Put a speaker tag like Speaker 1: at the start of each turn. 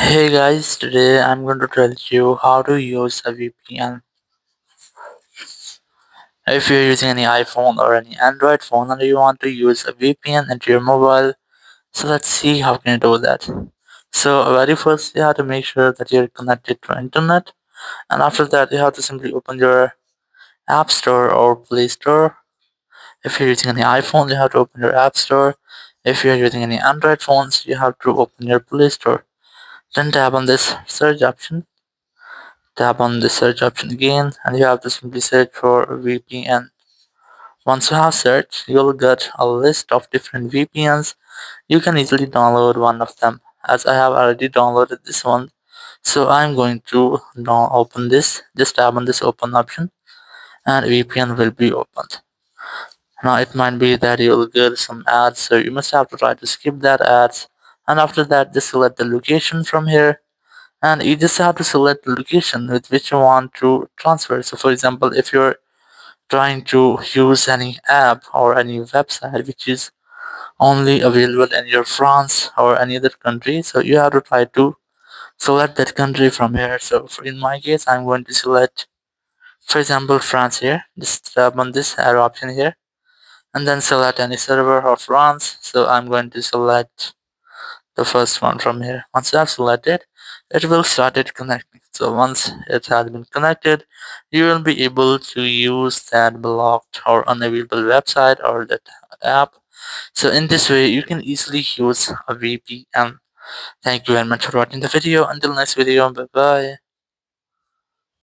Speaker 1: Hey guys, today I'm going to tell you how to use a VPN. If you're using any iPhone or any Android phone and you want to use a VPN into your mobile, so let's see how can you do that. So very first you have to make sure that you're connected to internet, and after that you have to simply open your App Store or Play Store. If you're using any iPhone, you have to open your App Store. If you're using any Android phones, you have to open your Play Store. Then tap on this search option. Tap on the search option again and you have to simply search for VPN. Once you have searched, you'll get a list of different VPNs. You can easily download one of them. As I have already downloaded this one, so I'm going to now open this. Just tap on this open option and VPN will be opened. Now it might be that you'll get some ads, so you must have to try to skip that ads. And after that, just select the location from here and you just have to select the location with which you want to transfer. So for example, if you're trying to use any app or any website which is only available in your France or any other country, so you have to try to select that country from here. So in my case, I'm going to select, for example, France here. Just tap on this arrow option here and then select any server of France. So I'm going to select the first one from here. Once you have selected, it will start it connecting. So once it has been connected, you will be able to use that blocked or unavailable website or that app. So in this way, you can easily use a VPN. Thank you very much for watching the video. Until next video, bye bye.